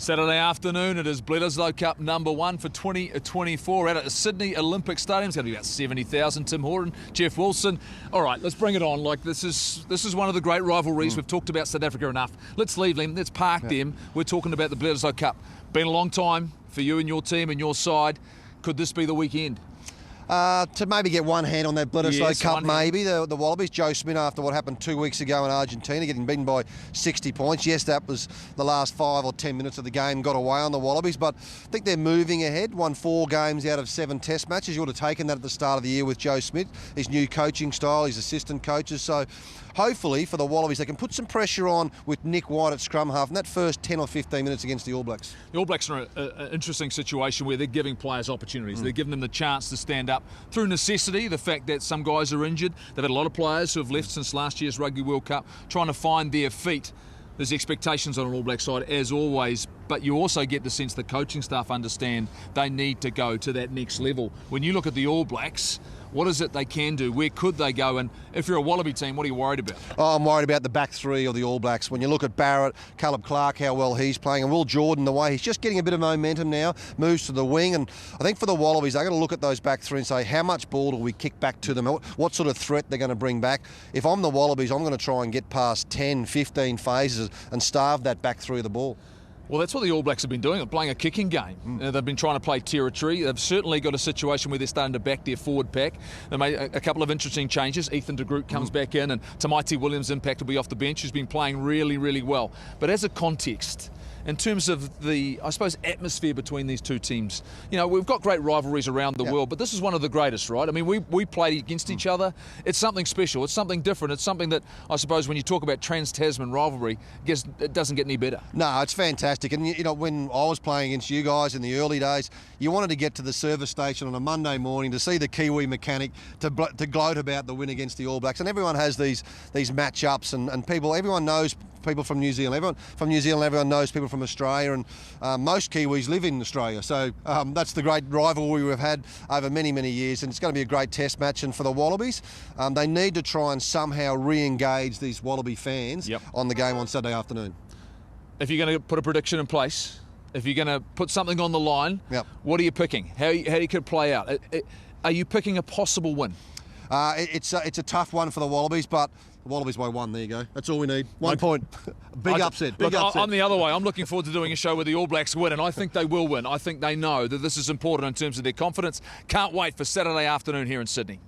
Saturday afternoon, it is Bledisloe Cup #1 for 2024 out at the Sydney Olympic Stadium. It's going to be about 70,000. Tim Horan, Jeff Wilson. All right, let's bring it on. Like this is one of the great rivalries. We've talked about South Africa enough. Let's leave them. Let's park them. We're talking about the Bledisloe Cup. Been a long time for you and your team and your side. Could this be the weekend? To maybe get one hand on that Bledisloe Cup, maybe. The Wallabies, Joe Smith, after what happened 2 weeks ago in Argentina, getting beaten by 60 points. Yes, that was the last 5 or 10 minutes of the game, got away on the Wallabies, but I think they're moving ahead. Won 4 games out of 7 test matches. You would have taken that at the start of the year with Joe Smith, his new coaching style, his assistant coaches. So hopefully for the Wallabies, they can put some pressure on with Nick White at scrum half in that first 10 or 15 minutes against the All Blacks. The All Blacks are in an interesting situation where they're giving players opportunities. They're giving them the chance to stand up through necessity. The fact that some guys are injured. They've had a lot of players who have left since last year's Rugby World Cup trying to find their feet. There's expectations on an All Black side, as always, but you also get the sense the coaching staff understand they need to go to that next level. When you look at the All Blacks, what is it they can do? Where could they go? And if you're a Wallaby team, what are you worried about? Oh, I'm worried about the back three of the All Blacks. When you look at Barrett, Caleb Clark, how well he's playing, and Will Jordan, the way he's just getting a bit of momentum now, moves to the wing. And I think for the Wallabies, they've got to look at those back three and say, how much ball do we kick back to them? What sort of threat they're going to bring back? If I'm the Wallabies, I'm going to try and get past 10, 15 phases and starve that back three of the ball. Well, that's what the All Blacks have been doing. They're playing a kicking game. They've been trying to play territory. They've certainly got a situation where they're starting to back their forward pack. They made a couple of interesting changes. Ethan de Groot comes back in, and Tamaiti Williams' impact will be off the bench, who's been playing really, really well. But as a context, in terms of the, I suppose, atmosphere between these two teams, you know, we've got great rivalries around the world, but this is one of the greatest, right? I mean, we played against each other. It's something special. It's something different. It's something that, I suppose, when you talk about trans-Tasman rivalry, it doesn't get any better. No, it's fantastic. And, you know, when I was playing against you guys in the early days, you wanted to get to the service station on a Monday morning to see the Kiwi mechanic, to gloat about the win against the All Blacks. And everyone has these match-ups, and people, everyone knows people from New Zealand. Everyone from New Zealand, everyone knows people from Australia, and most Kiwis live in Australia. So that's the great rivalry we've had over many, many years, and it's going to be a great test match. And for the Wallabies, they need to try and somehow re-engage these Wallaby fans on the game on Saturday afternoon. If you're going to put a prediction in place, if you're going to put something on the line, what are you picking? How you could play out? Are you picking a possible win? It's a tough one for the Wallabies, but the Wallabies by 1. There you go. That's all we need. 1 point. Big upset. Big upset. I'm the other way. I'm looking forward to doing a show where the All Blacks win, and I think they will win. I think they know that this is important in terms of their confidence. Can't wait for Saturday afternoon here in Sydney.